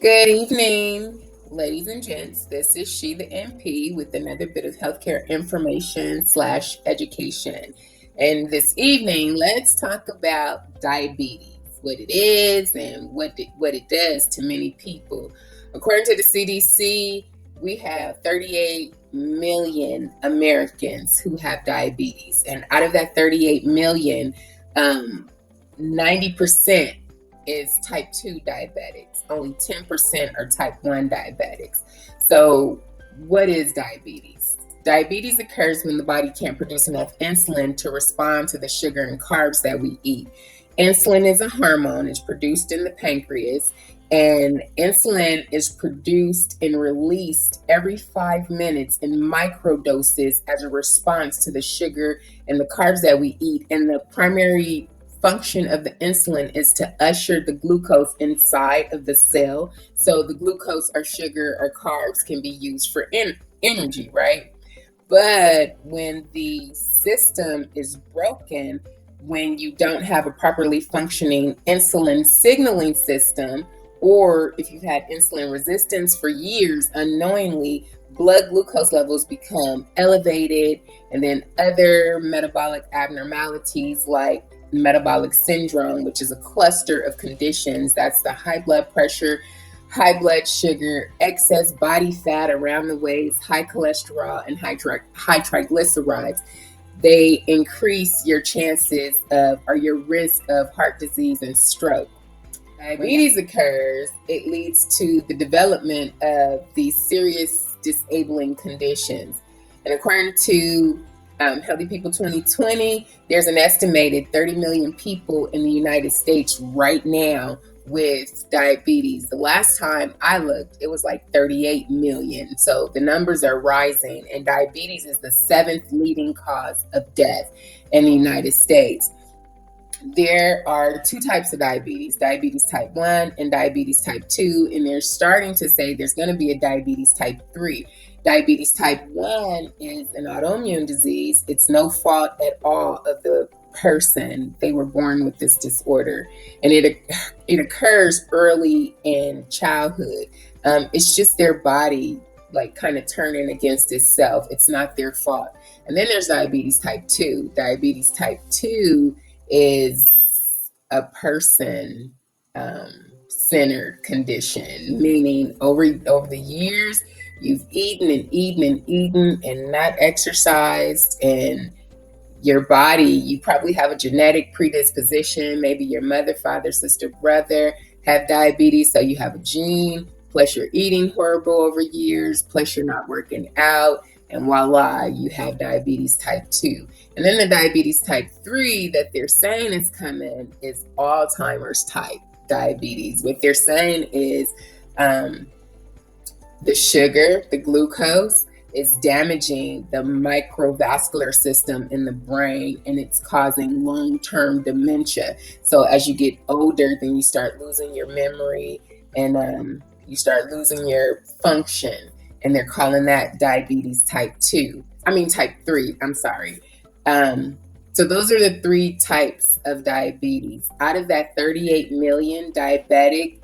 Good evening, ladies and gents. This is She the MP with another bit of healthcare information slash education. And this evening, let's talk about diabetes, what it is and what it does to many people. According to the CDC, we have 38 million Americans who have diabetes. And out of that 38 million, 90% is type 2 diabetics. Only 10% are type 1 diabetics. So, what is diabetes? Diabetes occurs when the body can't produce enough insulin to respond to the sugar and carbs that we eat. Insulin is a hormone, it's produced in the pancreas, and insulin is produced and released every 5 minutes in microdoses as a response to the sugar and the carbs that we eat. And the primary function of the insulin is to usher the glucose inside of the cell, so the glucose or sugar or carbs can be used for energy, right? But when the system is broken, when you don't have a properly functioning insulin signaling system, or if you've had insulin resistance for years, unknowingly blood glucose levels become elevated, and then other metabolic abnormalities like metabolic syndrome, which is a cluster of conditions. That's the high blood pressure, high blood sugar, excess body fat around the waist, high cholesterol, and high triglycerides. They increase your chances of, or your risk of, heart disease and stroke. Diabetes occurs, it leads to the development of these serious disabling conditions. And according to Healthy People 2020, there's an estimated 30 million people in the United States right now with diabetes. The last time I looked, it was like 38 million. So the numbers are rising, and diabetes is the 7th leading cause of death in the United States. There are 2 types of diabetes type 1 and diabetes type 2, and they're starting to say there's going to be a diabetes type 3. Diabetes type 1 is an autoimmune disease. It's no fault at all of the person. They were born with this disorder, and it occurs early in childhood. It's just their body like kind of turning against itself. It's not their fault. And then there's diabetes type 2. Diabetes type 2 is a person centered condition, meaning over the years you've eaten and not exercised, and your body, you probably have a genetic predisposition. Maybe your mother, father, sister, brother have diabetes, so you have a gene, plus you're eating horrible over years, plus you're not working out, and voila, you have diabetes type 2. And then the diabetes type 3 that they're saying is coming is Alzheimer's type diabetes. What they're saying is the sugar, the glucose, is damaging the microvascular system in the brain, and it's causing long-term dementia. So as you get older, then you start losing your memory, and you start losing your function. And they're calling that diabetes type 3, I'm sorry. So those are the 3 types of diabetes. Out of that 38 million diabetics,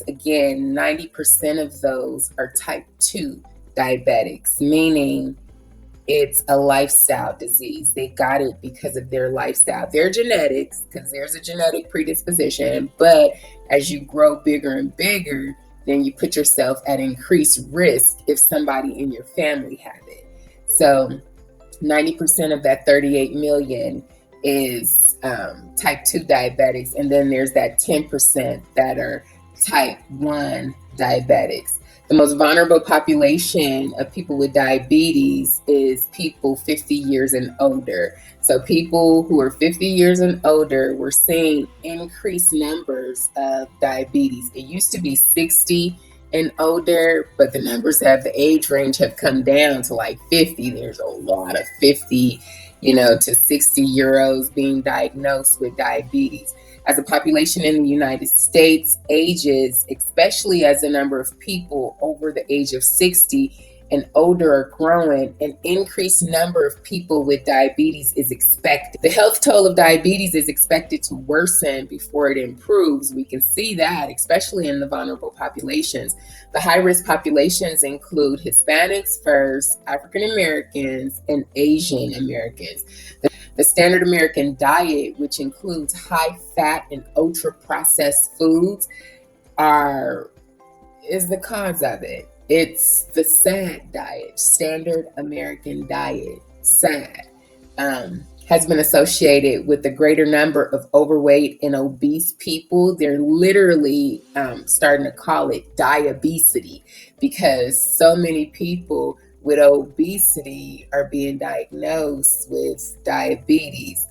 again, 90% of those are type 2 diabetics, meaning it's a lifestyle disease. They got it because of their lifestyle. Their genetics, because there's a genetic predisposition, but as you grow bigger and bigger, then you put yourself at increased risk if somebody in your family have it. So 90% of that 38 million is type 2 diabetics, and then there's that 10% that are type 1 diabetics. The most vulnerable population of people with diabetes is people 50 years and older. So people who are 50 years and older, we're seeing increased numbers of diabetes. It used to be 60 and older, but the numbers the age range have come down to like 50. There's a lot of 50, to 60-year-olds being diagnosed with diabetes. As a population in the United States ages, especially as the number of people over the age of 60 and older are growing, an increased number of people with diabetes is expected. The health toll of diabetes is expected to worsen before it improves. We can see that, especially in the vulnerable populations. The high-risk populations include Hispanics first, African Americans, and Asian Americans. The standard American diet, which includes high fat and ultra processed foods, is the cause of it. It's the SAD diet, standard American diet, SAD, has been associated with a greater number of overweight and obese people. They're literally starting to call it diabesity because so many people with obesity are being diagnosed with diabetes.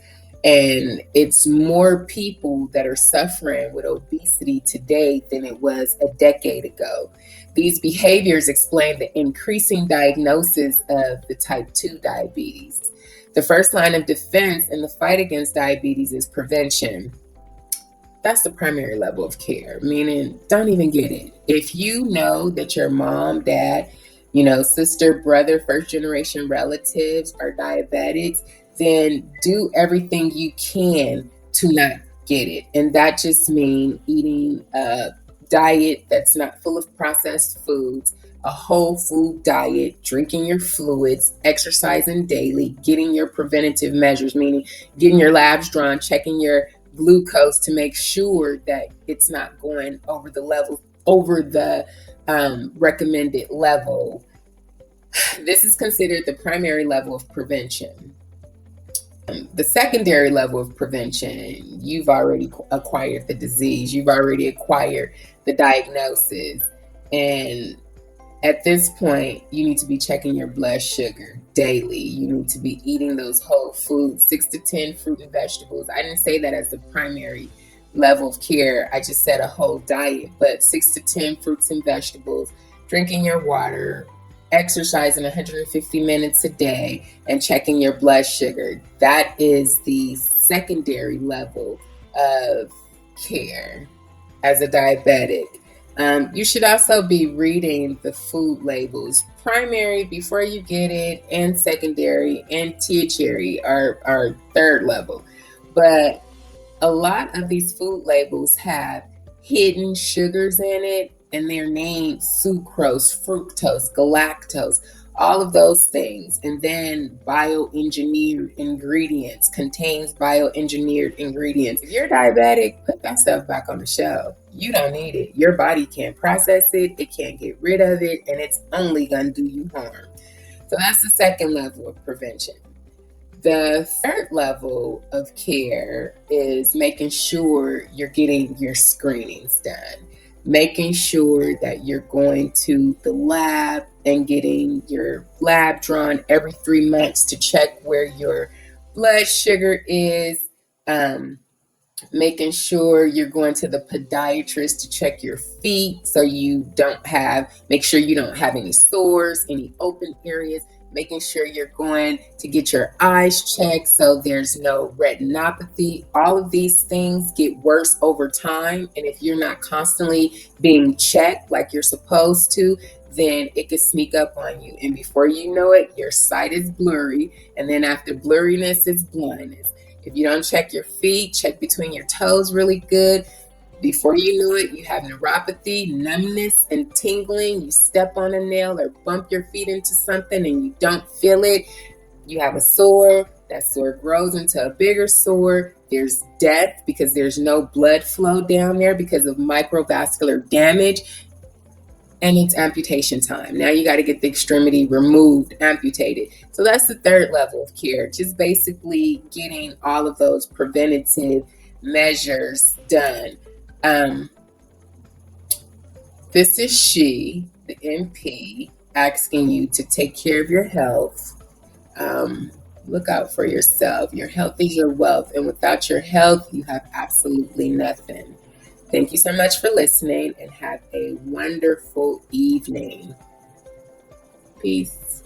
And it's more people that are suffering with obesity today than it was a decade ago. These behaviors explain the increasing diagnosis of the type 2 diabetes. The first line of defense in the fight against diabetes is prevention. That's the primary level of care, meaning don't even get it. If you know that your mom, dad, sister, brother, first generation relatives are diabetics, then do everything you can to not get it. And that just means eating a diet that's not full of processed foods, a whole food diet, drinking your fluids, exercising daily, getting your preventative measures, meaning getting your labs drawn, checking your glucose to make sure that it's not going over the recommended level. This is considered the primary level of prevention. The secondary level of prevention, you've already acquired the disease, you've already acquired the diagnosis, and at this point, you need to be checking your blood sugar daily. You need to be eating those whole foods, 6 to 10 fruit and vegetables. I didn't say that as the primary level of care. I just said a whole diet, but 6 to 10 fruits and vegetables, drinking your water, exercising 150 minutes a day, and checking your blood sugar. That is the secondary level of care as a diabetic. You should also be reading the food labels. Primary before you get it, and secondary and tertiary are third level. But a lot of these food labels have hidden sugars in it, and they're named sucrose, fructose, galactose, all of those things. And then bioengineered ingredients, contains bioengineered ingredients. If you're diabetic, put that stuff back on the shelf. You don't need it. Your body can't process it. It can't get rid of it. And it's only going to do you harm. So that's the second level of prevention. The third level of care is making sure you're getting your screenings done. Making sure that you're going to the lab and getting your lab drawn every 3 months to check where your blood sugar is. Making sure you're going to the podiatrist to check your feet so make sure you don't have any sores, any open areas. Making sure you're going to get your eyes checked so there's no retinopathy. All of these things get worse over time. And if you're not constantly being checked like you're supposed to, then it could sneak up on you. And before you know it, your sight is blurry. And then after blurriness is blindness. If you don't check your feet, check between your toes really good. Before you know it, you have neuropathy, numbness, and tingling. You step on a nail or bump your feet into something and you don't feel it. You have a sore. That sore grows into a bigger sore. There's death because there's no blood flow down there because of microvascular damage. And it's amputation time. Now you got to get the extremity removed, amputated. So that's the third level of care. Just basically getting all of those preventative measures done. This is she, the MP, asking you to take care of your health. Look out for yourself. Your health is your wealth. And without your health, you have absolutely nothing. Thank you so much for listening and have a wonderful evening. Peace.